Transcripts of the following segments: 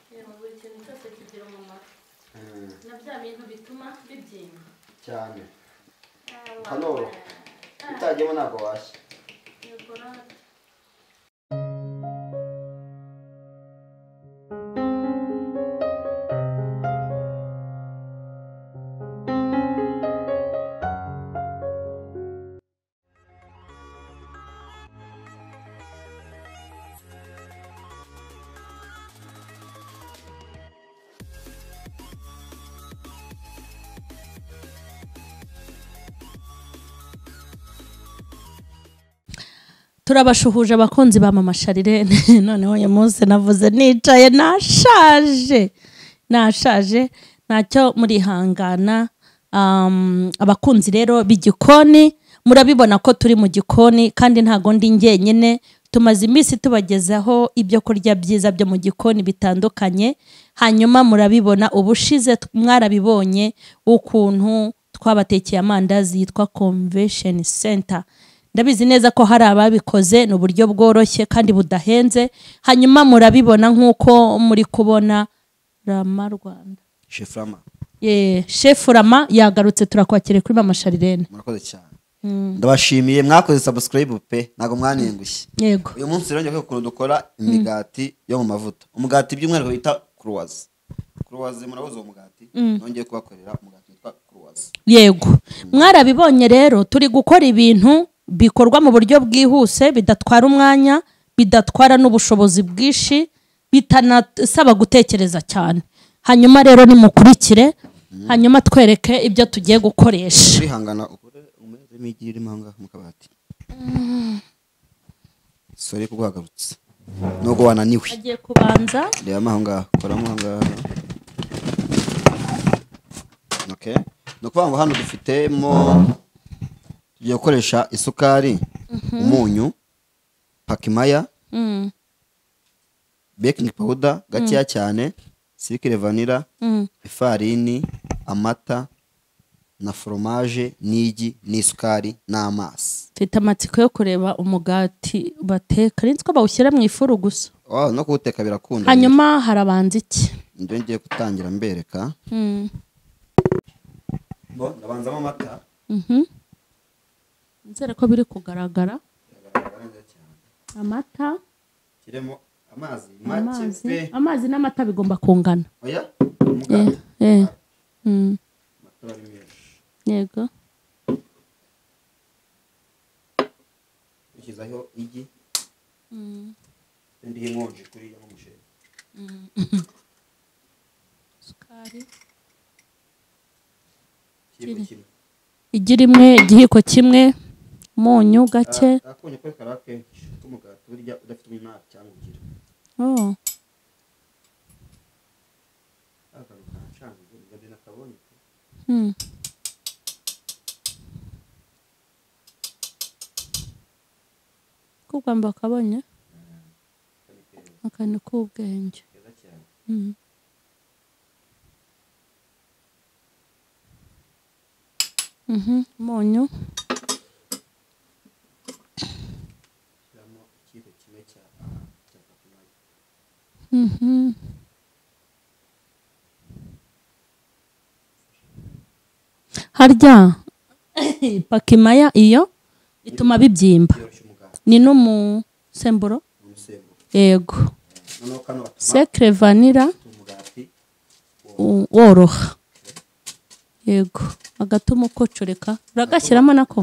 buri kintu cyose kigira umumaro na bya bintu bituma bibyimba cyane hano utagiyemo ntabwo washya turabashuhuje abakunzi ba mama Sharirene noneho uyu munsi navuze nicaye nashaje ntacyo murihangana abakunzi rero b'igikoni murabibona ko turi mu gikoni kandi ntago ndi njyenyine tumaze iminsi tubagezaho ibyo kurya byiza byo mu gikoni bitandukanye hanyuma murabibona ubushize mwarabibonye ukuntu twabatekeye amandazi yitwa Convention Center ndabizi neza ko hari ababikoze no buryo bworoshye kandi budahenze hanyuma murabibona nkuko muri kubona Rama Rwanda Chef Rama Chef Rama yagarutse turakwakire kuri mama Sharirene murakoze cyane ndabashimiye mwakoze subscribe pe nago mwanengushye yego uyu munsi rero ngiye kukuntu dukora imigati yo mu mavuta umugati by'umwihariko bita Croise murabuze umugati nongeye kubakorera umugati witwa Croise yego mwarabibonye rero turi gukora ibintu bikorwa mu buryo bwihuse bidatwara umwanya bidatwara n'ubushobozi bwishi bitanasaba gutekereza cyane hanyuma rero nimukurikire hanyuma twereke ibyo tugiye gukoresha bihangana ukore umeze migiri impanga mu kabati sorry kuguhagarutse nugo wananiwe agiye kubanza reba mahanga koramo hanga okay no kwanga hano dufitemo tugiye gukoresha isukari umunyu pakimaya baking powder gakeya cyane sirikire vanilla ifarini amata na fromage n'igi n'isukari n'amazi mfite amatsiko yo kureba umugati bateka rinzwe bawushyira mu ifuru gusa no kuwuteka birakunda hanyuma harabanza iki ndio ngiye gutangira mbereka ndabanzamo amata nzere ko biri kugaragara amata kiremo amazi n'amata bigomba kungana oya yego ushyizaho igi ndi inkonje kuri ya musheri sukari igi rimwe igihiko kimwe umunyu gake akonye ko karake umugati burya udafite umwanya cyangwa ugira kugamba kabonye akani k'ubwenge umunyu harya pakimaya iyo ituma bibyimba ni n'umusemburo yego secret vanilla woroha yego agatuma ukocoreka uragashyiramo nako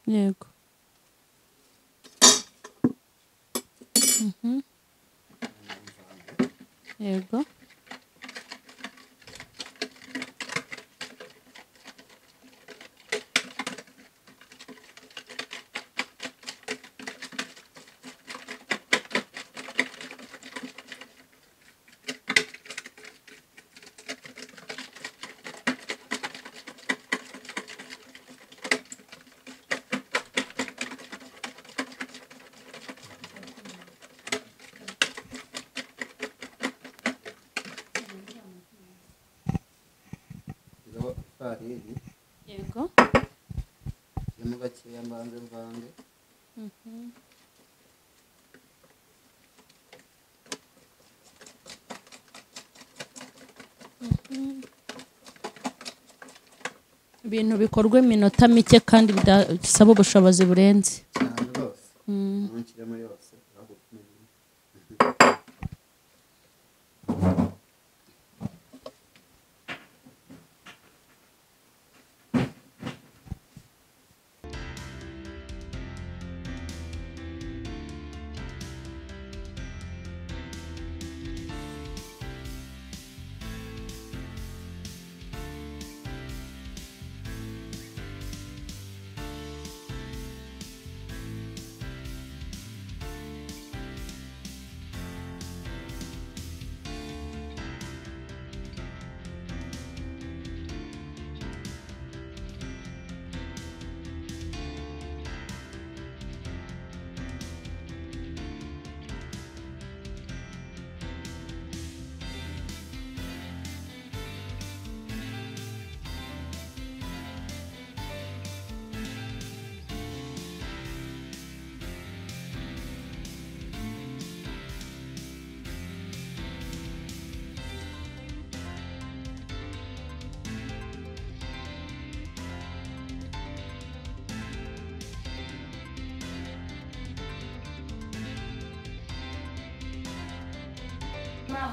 yego yego yego mu gakeya mbanze mvange. ibintu bikorwa iminota mike kandi bidasaba ubushobozi burenze cyane rwose. Ntukiremo yose uragukumenya.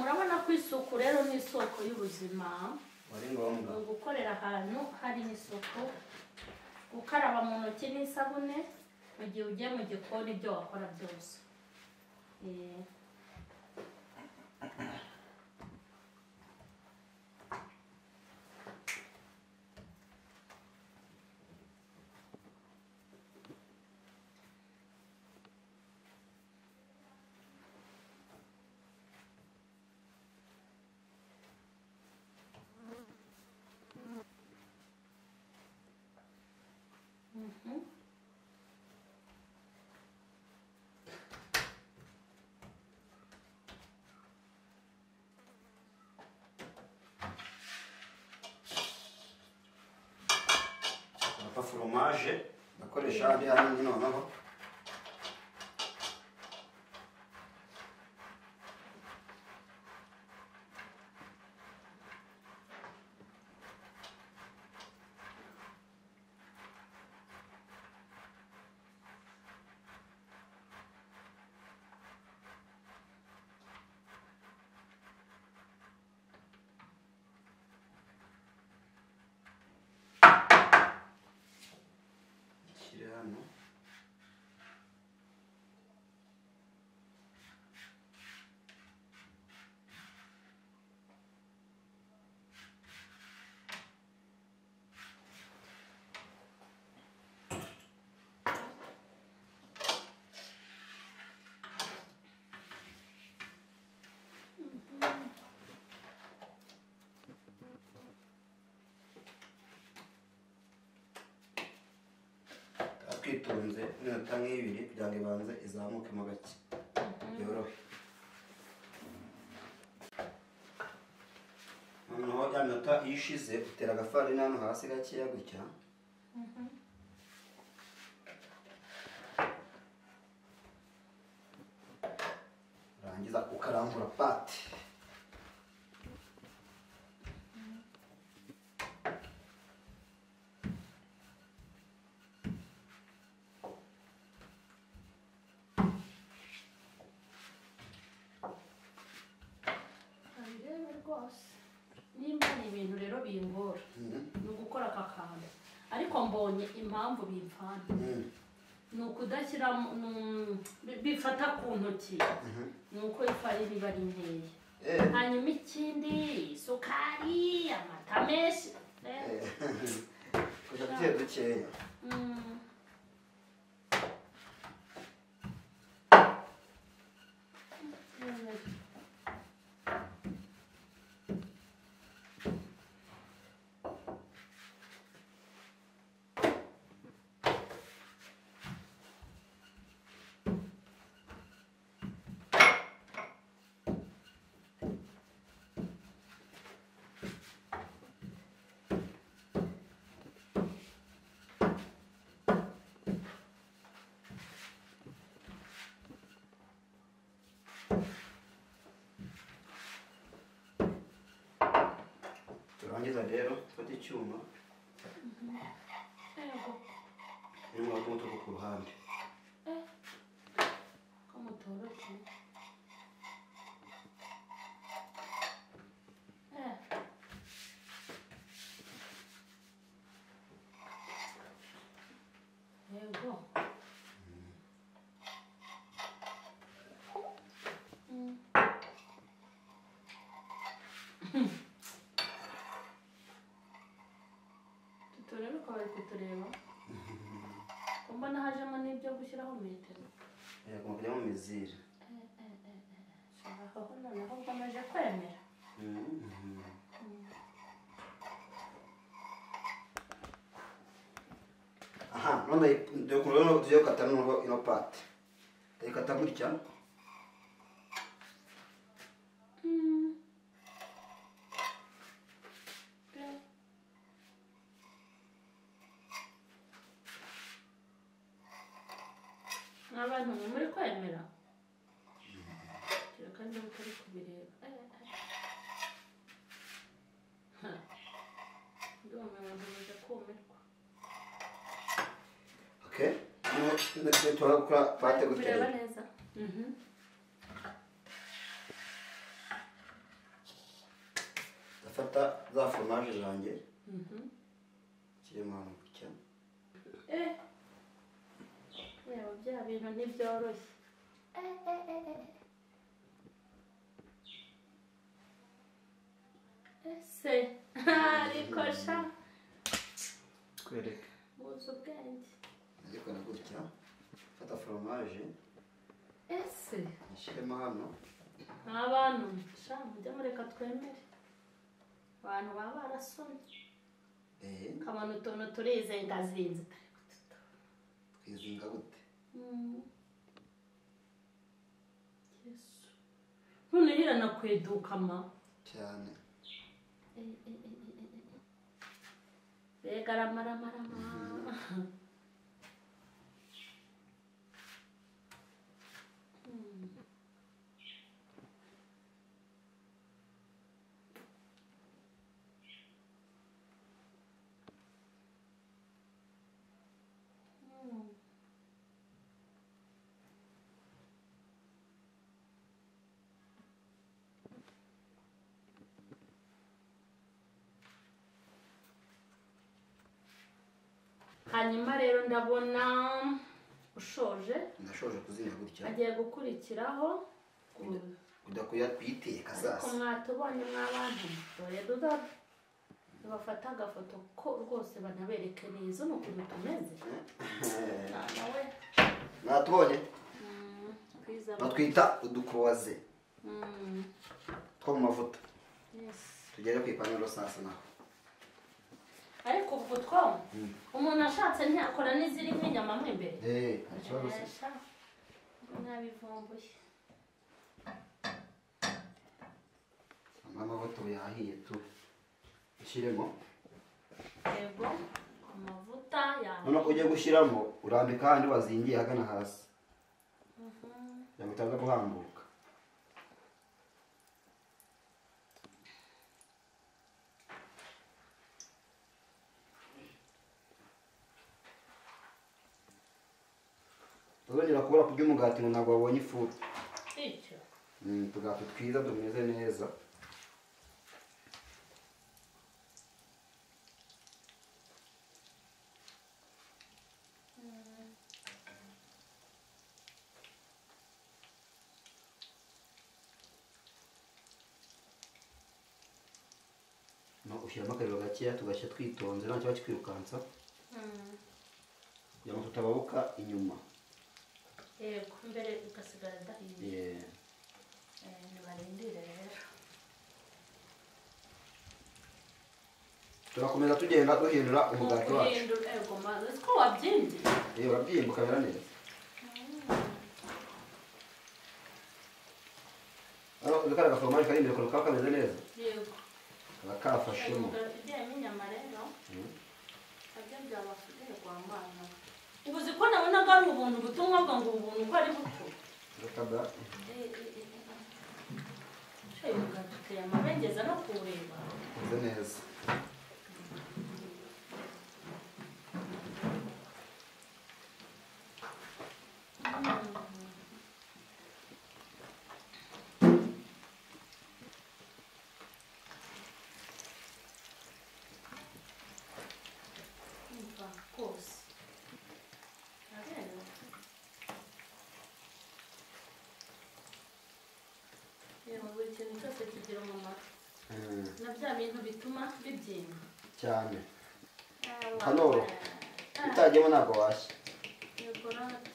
murabona ko isuku rero ni isoko y'ubuzima. Wari ngombwa gukorera ahantu hari isuku, gukaraba mu ntoki n'isabune mu gihe ugiye mu gikoni, ibyo wakora byose. foromaje bakoresha handi handi noneho. Twitonze iminota nk'ibiri kugira ngo ibanze izamukemo gake yorohe. Noneho ya minota iyo ishize utera agafarini hano hasi gakeya gutya. Urangiza ukarambura pate. Nimba ni ibintu rero bingora ni ugukora aka kantu, ariko mbonye impamvu bimfana ni ukudashyira bifata ku ntoki, ni uko ifarini iba ari nkeya, hanyuma ikindi isukari, amata menshi kujya dukeya. Twangiza rero fata icyuma. Yego. Nimwe watumutoko ku ruhande. Ko mutoroshye. Yego. Tuturebe ko bari kutureba. Mbona hajemo n'ibyo gushyiraho metero. Agomba kujyamo mizire. Shabaho noneho ukomeje kwemera. Aha, none ndio kuno tujye gukata noneho ino pate. Ndayikata gutya. Abantu muri kwemera. Kira kandi mutari kubireba. Ndumva abantu kumirwa. Okay. None turakora pate gutya. Bireba neza. Ndafata za fromage zanjye. Kirimo hano gutya. Yaba bya bintu ntibyoroshye. Ese ariko sha Kwereka. uzi ubwenge. Ndikora gutya. Fata fromage. Ese Nshiremo hano. abantu sha mujya mureka twemere. Abantu baba barasomye. Kabona utuntu turizengazinze. Twizinga gute? Yesu. None hirana kwedukama. Cyane. Bega ramara. Hanyuma rero ndabona ushoje. Ndashoje kuzinga gutya. Agiye gukurikiraho kudakuya kwiteka sasa. Ko mwatubonye mw'abantu dore duda bafata agafoto ko rwose banabereke neza n'ukuntu tumeze. Nawe natubonye. Natwita udukroaze. Two mu mavuta. Yes. Tugere kwipanu sasa naho. Ariko ubwo two umuntu ashatse ntiyakora n'iziri nk'inyama mu imbere. Ikibazo se. Nabivumbuye. Amavuta yahiye tu. Ushyiremo. Yego. Amavuta yahiye. None ujye gushyiramo urambika handi wazingiye hagana hasi. Yamutaza guhambuka. Tuzongera kubura kurya umugati ngo ntabwo wabonye ifu. Icyo. Tugati twiza tumeze neza. No ushyiramo akariro gakeya tugashyira twitonze nta kiba kikwirukansa. Kugira ngo tutababuka inyuma. Yego mbere ugasigara dahiye. Nibarindire rero. Turakomeza tugenda duhindura umugati wacu. Duhindura ego maze ko wabyimbye. Urabyimba ukamera neza. Dukara agaforomage kari imbere kuruka kameze neza. Yego. Kafashemo. Idemo inyama rero. Ajya byabafite kwa Mana. Ubuzi ko nabonaga ari ubuntu butumwa bwa ngo ubuntu ko ari buto. Rukaba. Umugati amabengeza no kureba. Meze neza. cyose kigira umumaro na bya bintu bituma bibyimba cyane hano utagiyemo ntabwo washya yego rata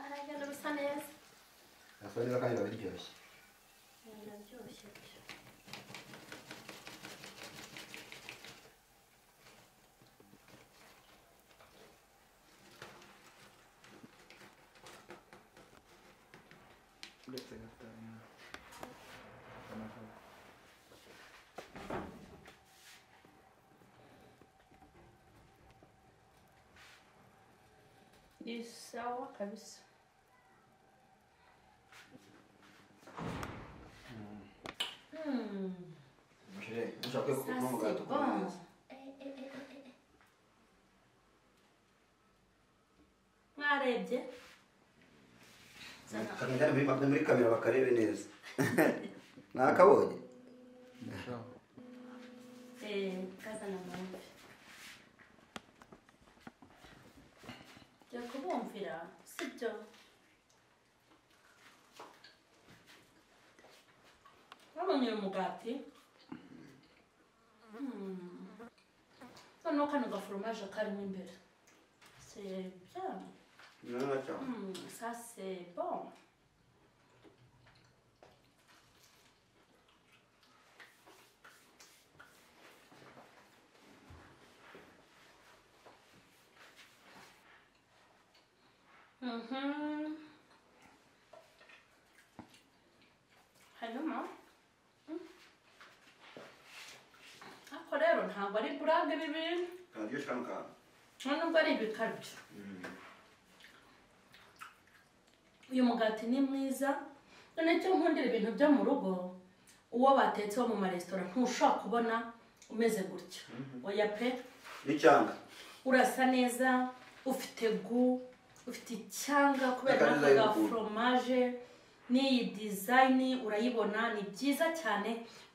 aragenda bisa neza birasa neza kandi biba biryoshye biraryoshye ni sawa kabisa ushaka kuba umugati ukomeza mwarebye kandi muri kamera bakarebe neza mwakabonye kazana amahembe jya kubumvira sibyo wabonye uyu mugati noneho kano gaforomaje karimo imbere c'est bien ça c'est bon hanyuma ariko rero ntabwo ari burage ibi bintu kararyoshye kano kantu nubwo ari ibikabyo uyu mugati ni mwiza none cyo nkundira ibintu byo mu rugo uwo batetse wo mu maresitora ntushobora kubona umeze gutya oya pe n'icyanga urasa neza ufite gu ufite icyanga kubera n'aka foromaje n'iyi dizayini urayibona ni byiza cyane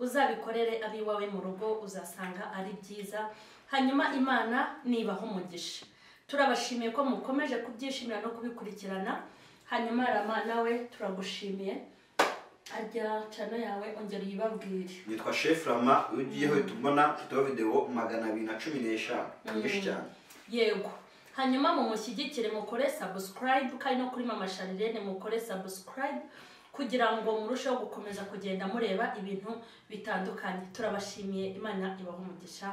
uzabikorere abiwawe mu rugo uzasanga ari byiza hanyuma Imana nibahe umugisha turabashimiye ko mukomeje kubyishimira no kubikurikirana hanyuma Rama nawe turagushimiye ajya chano yawe ongera uyibabwire nitwa Chef Rama ugiyeho tubona tuto video 215 nyinshi cyane yego hanyuma mumushyigikire mukore subscribe kandi no kuri mama Sharirene mukore subscribe kugira ngo murusheho gukomeza kugenda mureba ibintu bitandukanye turabashimiye Imana ibahe umugisha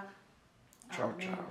ciao ciao